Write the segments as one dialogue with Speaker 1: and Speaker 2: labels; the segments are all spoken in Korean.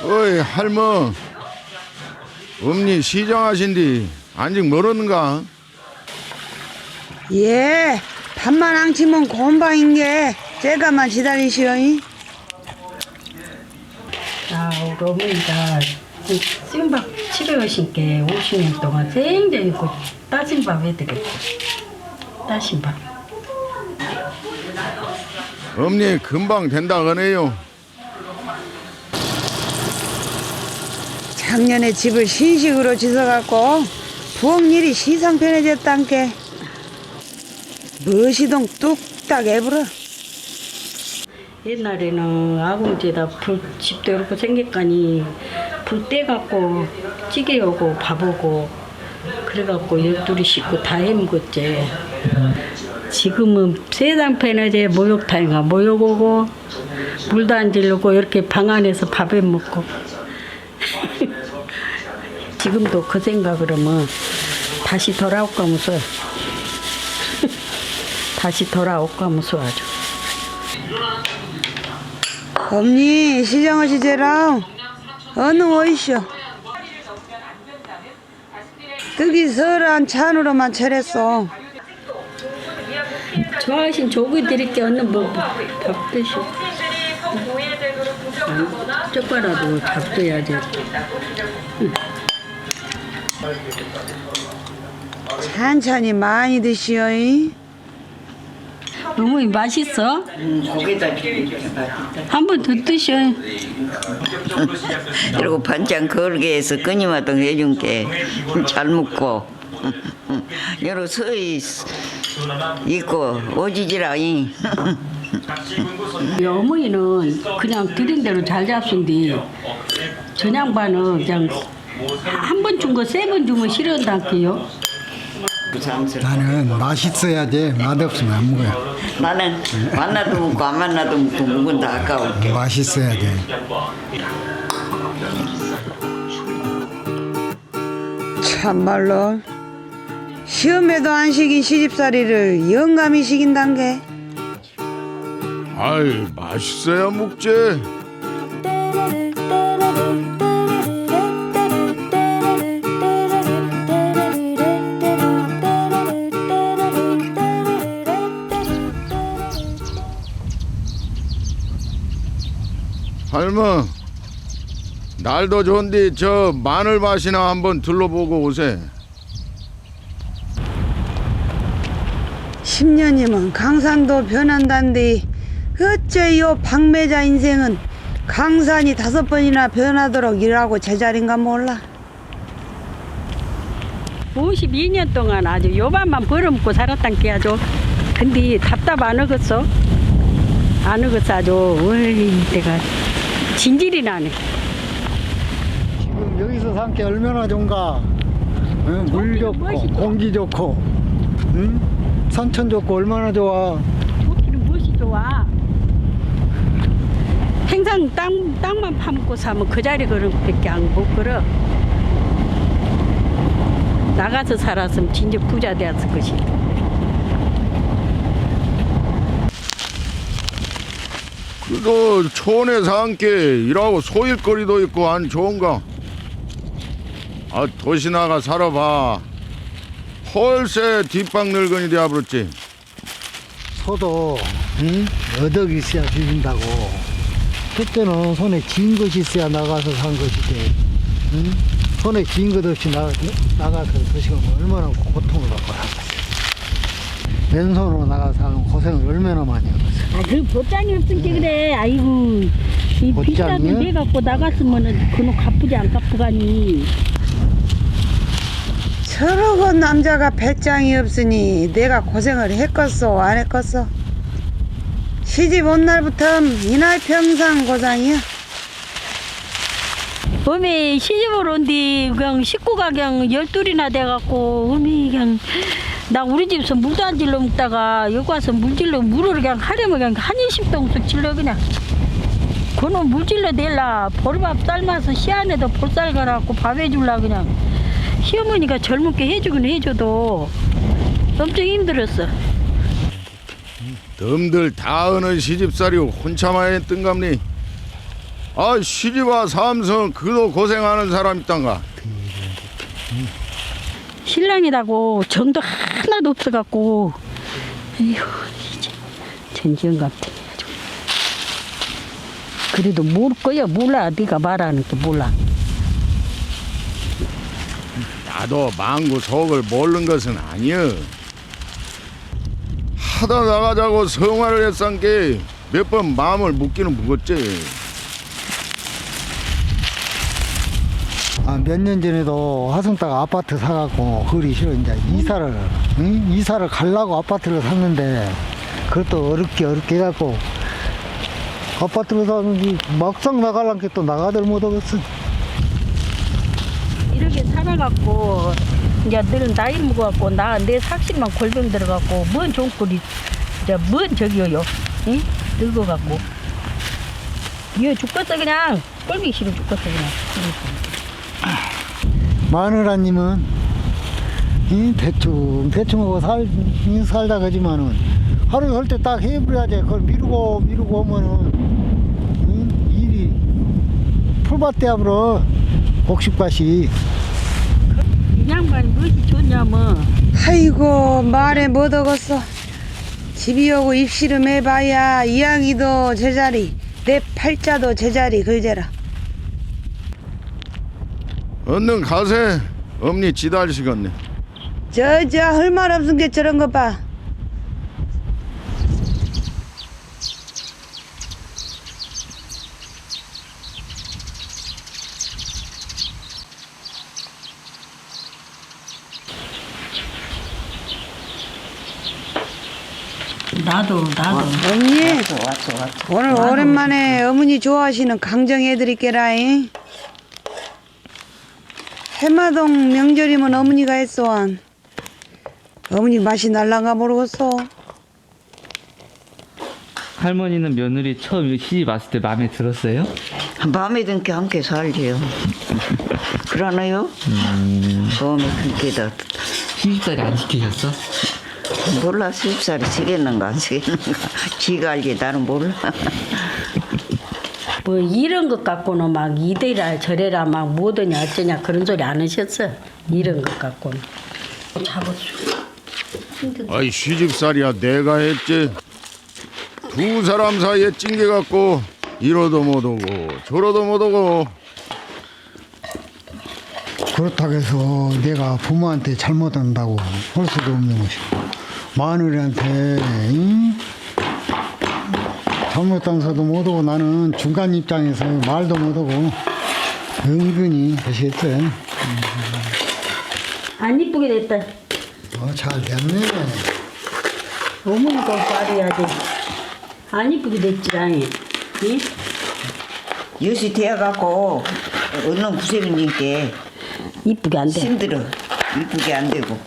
Speaker 1: 어이 할머, 엄니 시장하신디 아직 멀었는가?
Speaker 2: 예, 밥만 안 치면 곰방인 게 제가만 기다리시오이.
Speaker 3: 우리 어머니가 찐밥 치료하신 게 50년 동안 생전 있고 따신 밥 해드렸고 따신 밥.
Speaker 1: 엄니 금방 된다 그네요.
Speaker 2: 작년에 집을 신식으로 지어갖고 부엌일이 시상편해졌단께 무시동 뚝딱 애불어.
Speaker 3: 옛날에는 아궁지에다 불집도 이렇게 생겼가니 불 떼갖고 찌개 오고 밥 오고 그래갖고 12이 식구 다 해먹었지. 지금은 세상편에제 목욕탕인가 목욕 오고 물도 안 지르고 이렇게 방 안에서 밥 해먹고 지금도 그 생각을 하면 다시 돌아올까 무서워. 다시 돌아올까 무서워 아주.
Speaker 2: 엄니 시장하시제라 어느 어이쇼. 떡이 설한 찬으로만 차렸어.
Speaker 3: 좋아하신 조기 드릴게 얼른 밥 드시오. 젓가락으로 잡숴야지.
Speaker 2: 천천히 많이 드시오이.
Speaker 3: 어머니 맛있어? 한 번 더 드셔.
Speaker 4: 그리고 반찬 걸게 해서 끊임하던 해준 게 잘 먹고 여러 서이 있고 오지지라이.
Speaker 3: 이 어머니는 그냥 드린 대로 잘 잡순디 저 양반은 그냥 한 번 준 거 세 번 주면 싫어한다게요.
Speaker 5: 나는 맛있어야지. 맛없으면 안 먹어요.
Speaker 4: 나는 만나도 먹고 안 만나도 먹고 먹은 다 아까울게.
Speaker 5: 맛있어야 돼.
Speaker 2: 참말로 시험에도 안 시킨 시집살이를 영감이 시킨단 게.
Speaker 1: 아이 맛있어야 먹지. 할머, 날도 좋은데 저 마늘밭이나 한번 둘러보고 오세.
Speaker 2: 10년이면 강산도 변한단디 어째 요 박매자 인생은 강산이 5번이나 변하도록 일하고 제자리인가 몰라.
Speaker 3: 52년 동안 아주 요밥만 벌어먹고 살았단 게 아주. 근데 답답 안 하겠어? 안 하겠어 아주. 어이 내가 진질이 나네.
Speaker 5: 지금 여기서 산 게 얼마나 좋은가. 응? 물 좋고
Speaker 3: 멋있죠?
Speaker 5: 공기 좋고 응? 산천 좋고 얼마나 좋아.
Speaker 3: 좋기는 무엇이 좋아. 행상 땅만 파먹고 사면 그 자리 걸음밖에 못 걸어. 나가서 살았으면 진짜 부자 되었을 것이.
Speaker 1: 그래도 촌에서 함께 일하고 소일거리도 있고 안 좋은가? 아 도시 나가 살아봐. 헐새 뒷방 늙은이 되어버렸지.
Speaker 5: 소도 응? 어덕이 있어야 비빈다고. 그때는 손에 쥔 것이 있어야 나가서 산 것이지. 응? 손에 쥔 것 없이 나가서 드시면 얼마나 고통을 받고 살겠어요. 맨손으로 나가서 하면 고생을 얼마나 많이 하겠어요.
Speaker 3: 그 보장이 없으니까 그래. 아이고 이 비싸도
Speaker 5: 보장이요?
Speaker 3: 내 갖고 나갔으면은 그놈 갚으지 안 갚으가니.
Speaker 2: 저러고 남자가 배짱이 없으니 내가 고생을 했겠어 안 했겠어. 시집 온 날부터 이날 평상 고생이야.
Speaker 3: 어미 시집을 온뒤 그냥 식구가 그냥 12이나 돼갖고 어미 그냥 나 우리 집에서 물도 안 질러 먹다가 여기 와서 물 질러 물을 그냥 하려면 그냥 한 20동씩 질러 그냥. 그놈 물 질러 낼라 보리밥 삶아서 씨 안에다 볼살 갈아갖고 밥 해줄라 그냥. 시어머니가 젊게 해주긴 해줘도 엄청 힘들었어.
Speaker 1: 덤들 다 어느 시집살이 혼자만 했던갑니. 아 시집와 삼성 그도 고생하는 사람 있단가.
Speaker 3: 신랑이라고 정도 하나도 없어갖고 에휴 이제 전지현 같아. 그래도 모를 거야. 몰라. 네가 말하는 게 몰라.
Speaker 1: 나도 망구 속을 모르는 것은 아니여. 하다 나가자고 성화를 했산 게 몇 번 마음을 묻기는 묵었지.
Speaker 5: 몇 년 전에도 화성다가 아파트 사갖고 그리 싫어 이제 이사를 가려고 아파트를 샀는데 그것도 어렵게 해갖고 아파트를 샀는데 막상 나가려는 게 또 나가들 못하겠어.
Speaker 3: 이렇게 살아갖고 이제 늘 나이 먹어갖고 내 삭신만 골병 들어갖고 뭔 종꿀이 이제 뭔 저기요. 응? 늙어갖고 이거 죽겠어 그냥. 꼴기 싫어 죽겠어 그냥.
Speaker 5: 마누라님은 대충하고 살다 가지만은 하루 할 때 딱 해버려야지. 그걸 미루고 하면은 일이 풀밭대 앞으로 곡식밭이.
Speaker 3: 이 양반이 무엇이 좋냐면
Speaker 2: 아이고 말에 못 얻었어. 집이 오고 입씨름 해봐야 이야기도 제자리 내 팔자도 제자리 글제라.
Speaker 1: 얼른 가세. 엄니 지달시겠네.
Speaker 2: 저 할 말 없은 게 저런 거 봐.
Speaker 3: 나도
Speaker 2: 언니
Speaker 4: 왔어.
Speaker 2: 오늘 오랜만에 어머니 좋아하시는 강정 해드릴게라잉. 해마동 명절이면 어머니가 했어한. 어머니 맛이 날란가 모르겠어.
Speaker 6: 할머니는 며느리 처음 시집 왔을 때 마음에 들었어요?
Speaker 4: 마음에 든게 함께 살지요. 그러나요? 마음에 든게다.
Speaker 6: 시집살이 안 시키셨어?
Speaker 4: 몰라 시집살이 시겠는가 안 시겠는가. 지가 알지 나는 몰라.
Speaker 3: 뭐 이런 것 갖고는 막 이래라 저래라 막 뭐더냐 어쩌냐 그런 소리 안 하셨어. 이런 것 갖고는.
Speaker 1: 아이 시집살이야 내가 했지. 두 사람 사이에 찡겨갖고 이러도 못오고 저러도 못오고.
Speaker 5: 그렇다고 해서 내가 부모한테 잘못한다고 할 수도 없는 것이. 마누리한테 잘못당서도 못하고 나는 중간 입장에서 말도 못하고 은근히 하시겠어.
Speaker 3: 안 이쁘게 됐다.
Speaker 5: 잘 됐네.
Speaker 3: 어머니가 말해야지. 안 이쁘게 됐지라니. 응?
Speaker 4: 요시 되어갖고 얼른 구세민님께
Speaker 3: 이쁘게 안 돼.
Speaker 4: 힘들어. 이쁘게 안 되고.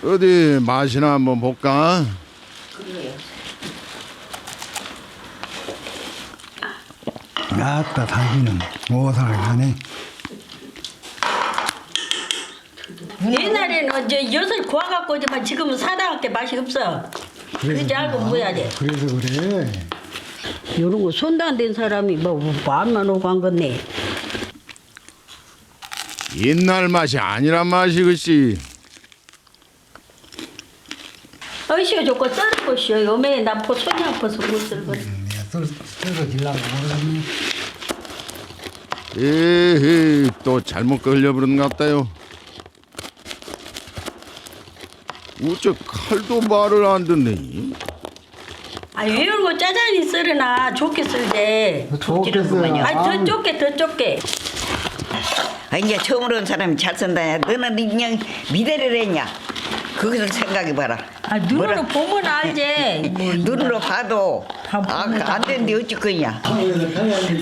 Speaker 1: 어디 맛이나 한번 볼까?
Speaker 5: 아따 다기는 오사를 하네.
Speaker 3: 옛날에는 이제 엿을 구워갖고지만 지금은 사다할게 맛이 없어. 그러지 않고 뭐야 돼.
Speaker 5: 그래서 그래.
Speaker 3: 이런 거 손도 안 댄 사람이 뭐 마음만 오고 한 건데.
Speaker 1: 옛날 맛이 아니란 맛이겠지.
Speaker 3: 어이씨가 좋고 썰은 것이요. 요매 나 손이 아파서 못 썰거.
Speaker 5: 내가 썰어 질라고 몰랐네.
Speaker 1: 에헤이 또 잘못 걸려버린 것 같다요. 어째 칼도 말을 안 듣네.
Speaker 3: 아 이런 거 짜잔히 썰으나 좋게 썰대.
Speaker 5: 좋게 썰어.
Speaker 3: 아더 좁게 더 좁게.
Speaker 4: 아, 이제 처음으로 온 사람이 잘 쓴다냐. 너는 그냥 미대를 했냐. 그것을 생각해봐라.
Speaker 3: 아 눈으로 보면 알지. 뭐
Speaker 4: 눈으로 봐도 안 되는데 어찌 거냐.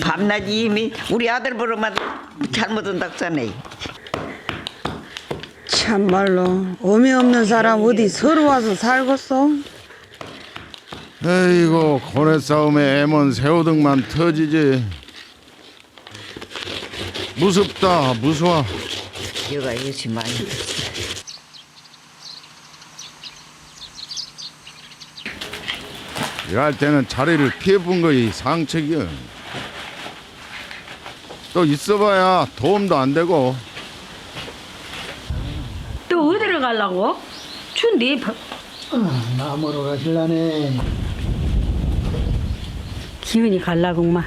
Speaker 4: 밤낮이 이미 우리 아들 보러만 잘못 온다고 싸네.
Speaker 2: 참말로 어미 없는 사람 어디 서로 와서 살겠어?
Speaker 1: 에이고 고뇌 싸움에 애먼 새우등만 터지지. 무섭다 무서워.
Speaker 4: 여가 요시 많이
Speaker 1: 일할 때는 자리를 피해본 거이 상책이야. 또 있어봐야 도움도 안 되고.
Speaker 3: 또 어디로 가려고? 추운데
Speaker 5: 나무로 가실라네.
Speaker 3: 기운이 갈라고만.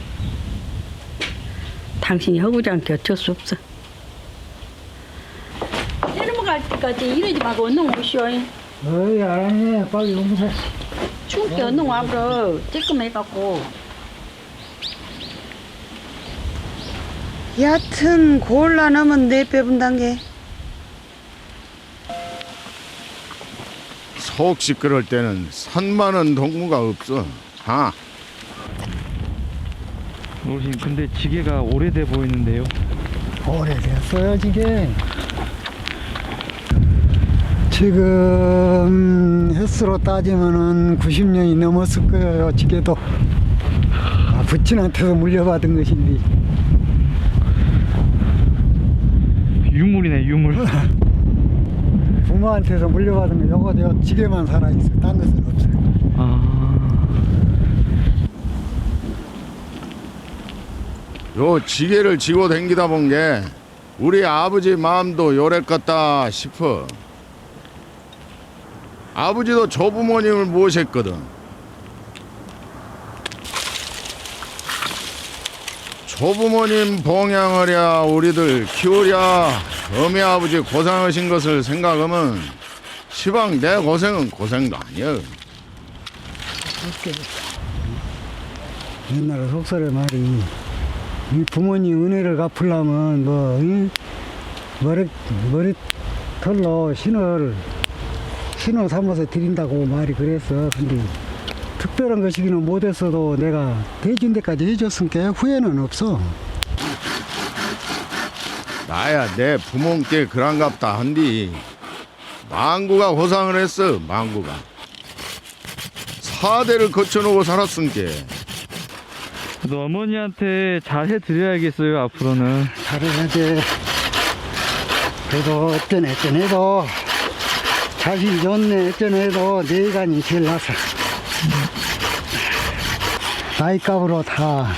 Speaker 3: 당신이 허구지 않게 어쩔 수 없어. 내려갈 때까지 이러지 말고 얼른 오시오.
Speaker 5: 어이, 알았네. 빨리 오세요.
Speaker 3: 추울 때 얼른 와버려. 쬐끔해갖고.
Speaker 2: 얕은 골라놓으면 내 빼분단 게.
Speaker 1: 속 시끄러울 때는 산 많은 동무가 없어.
Speaker 6: 어르신 근데 지게가 오래돼 보이는데요.
Speaker 5: 오래됐어요, 지금 횟수로 따지면은 90년이 넘었을 거예요, 지게도. 부친한테서 물려받은 것인데.
Speaker 6: 유물이네 유물.
Speaker 5: 부모한테서 물려받은 거 요거 지게만 살아있어. 딴 것은 없어요.
Speaker 1: 요 지게를 지고 댕기다 본 게 우리 아버지 마음도 요랬 같다 싶어. 아버지도 조부모님을 모셨거든. 조부모님 봉양하랴 우리들 키우랴 어미 아버지 고생하신 것을 생각하면 시방 내 고생은 고생도 아니야.
Speaker 5: 옛날에 속설의 말이 이 부모님 은혜를 갚으려면 머리털로 신을 삼아서 드린다고 말이 그랬어. 근데 특별한 것이기는 못했어도 내가 대준 데까지 해줬으니까 후회는 없어.
Speaker 1: 나야 내 부모께 그런갑다 한디 망구가 호상을 했어. 망구가 4대를 거쳐놓고 살았으니까.
Speaker 6: 그래도 어머니한테 잘 해드려야겠어요 앞으로는.
Speaker 5: 잘해야지. 그래도 어떤 해도 자신 좋네. 어떤 해도 내간이 제일 나서 나이값으로 다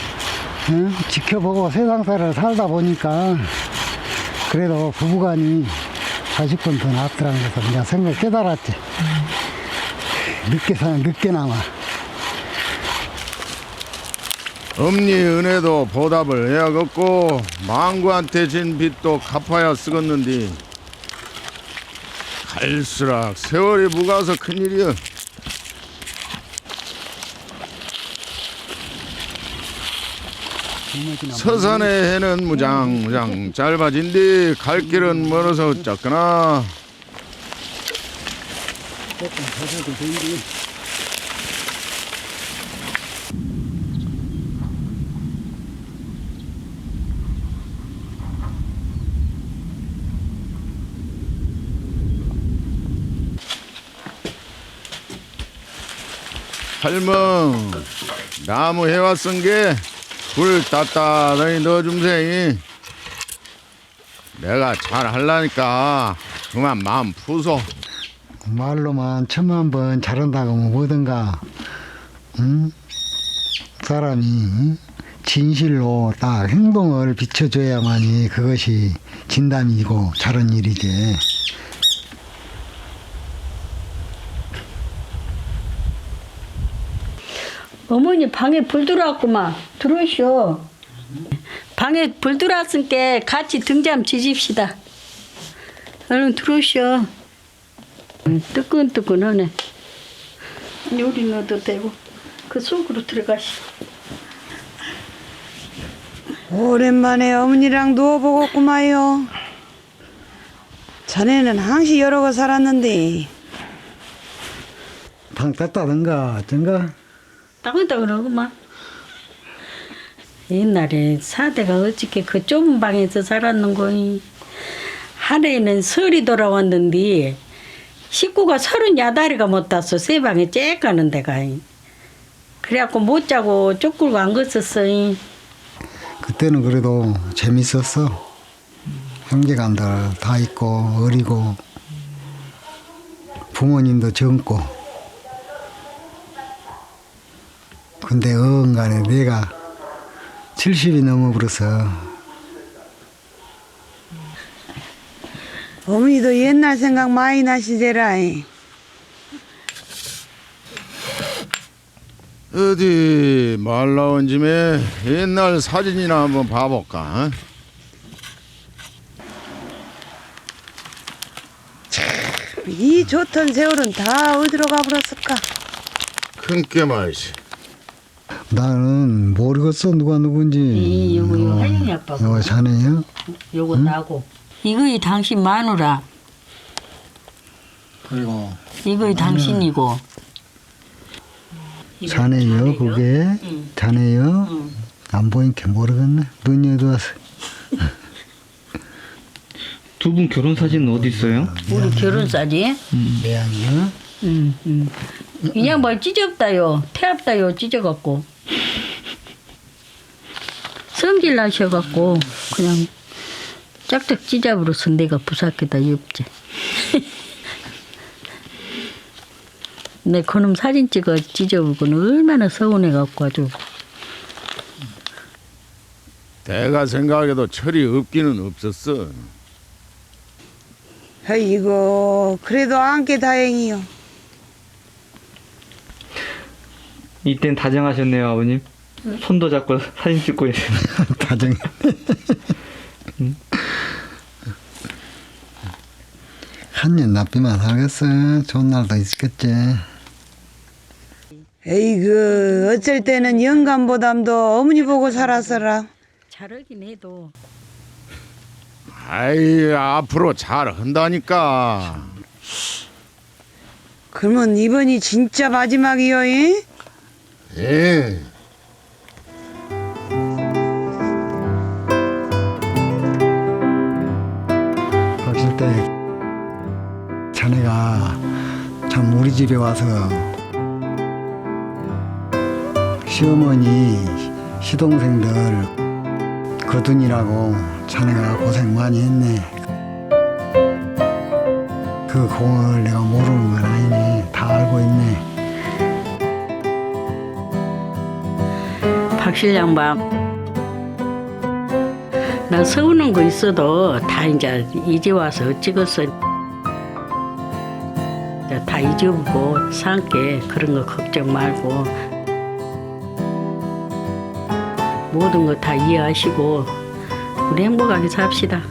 Speaker 5: 지켜보고 세상살을 살다 보니까 그래도 부부간이 자식분 더 낫더라는 것을 내가 생각 깨달았지. 늦게 사는 늦게나마.
Speaker 1: 엄니 은혜도 보답을 해야겠고 망구한테 진 빚도 갚아야 쓰겠는디 갈수록 세월이 무가서 큰일이여. 서산의 해는 무장무장 짧아진디 갈 길은 멀어서 어쩌거나. 할멈 나무 해왔은 게 불 따뜻하니 넣어줌세. 내가 잘 할라니까 그만 마음 푸소.
Speaker 5: 말로만 천만 번 잘한다고 하면 뭐든가, 응? 사람이 진실로 딱 행동을 비춰줘야만이 그것이 진담이고 잘한 일이지.
Speaker 3: 어머니 방에 불 들어왔구만. 들어오시오. 방에 불 들어왔으니까 같이 등잠 지집시다. 얼른 들어오시오. 뜨끈뜨끈하네. 요리 넣어도 되고 그 속으로 들어가시.
Speaker 2: 오랜만에 어머니랑 누워보겠구마요. 전에는 항시 여러 거 살았는데.
Speaker 5: 방 땄다든가 어쩐가.
Speaker 3: 따끈따끈하구만. 옛날에 사대가 어떻게 그 좁은 방에서 살았는 거니. 하루에는 설이 돌아왔는데 식구가 38다리가 못 땄어. 세 방에 쬐 가는 데가. 그래갖고 못 자고 쪼끌고 안 걷었어.
Speaker 5: 그때는 그래도 재밌었어. 형제간들 다 있고 어리고 부모님도 젊고 근데 어간에 내가 70이 넘어버려서
Speaker 2: 어머니도 옛날 생각 많이 나시더라.
Speaker 1: 어디 말 나온 김에 옛날 사진이나 한번 봐볼까? 어?
Speaker 2: 이 좋던 세월은 다 어디로 가버렸을까?
Speaker 1: 큰게 말이지.
Speaker 5: 나는 모르겠어 누가 누군지.
Speaker 3: 요거 하영이 아빠.
Speaker 5: 이거 자네요?
Speaker 3: 요거 나고. 이거이 당신 마누라.
Speaker 5: 그리고
Speaker 3: 이거이 당신이고.
Speaker 5: 자네요 그게? 자네요? 안 보니까 모르겠네. 눈이 어두워서.
Speaker 6: 두 분 결혼 사진은 어디 있어요?
Speaker 3: 우리 결혼 사진?
Speaker 5: 매양이요?
Speaker 3: 그냥 뭐 찢었다요. 태압다요. 찢어갖고. 성질 나셔갖고 그냥 짝짝 찢어버려서 내가 부삭해다 옆지. 내 그놈 사진 찍어 찢어보고는 얼마나 서운해갖고 아주.
Speaker 1: 내가 생각해도 철이 없기는 없었어.
Speaker 2: 아이고 그래도 안게 다행이요.
Speaker 6: 이땐 다정하셨네요, 아버님. 손도 잡고 사진 찍고 있어요.
Speaker 5: 다정해. 한년 납비만 살겠어. 좋은 날도 있겠지.
Speaker 2: 에이그 어쩔 때는 영감보담도 어머니 보고 살았어라.
Speaker 3: 잘하긴 해도.
Speaker 1: 아이 앞으로 잘 한다니까.
Speaker 2: 그러면 이번이 진짜 마지막이요? 이?
Speaker 1: 예.
Speaker 5: 어릴 때 자네가 참 우리 집에 와서 시어머니 시동생들 거둔이라고 자네가 고생 많이 했네. 그 공을 내가 모르는 건 아니네. 다 알고 있네.
Speaker 3: 박실양밥. 나 서운한 거 있어도 다 이제 와서 찍었어. 다 잊어보고 살게. 그런 거 걱정 말고 모든 거 다 이해하시고 우리 행복하게 삽시다.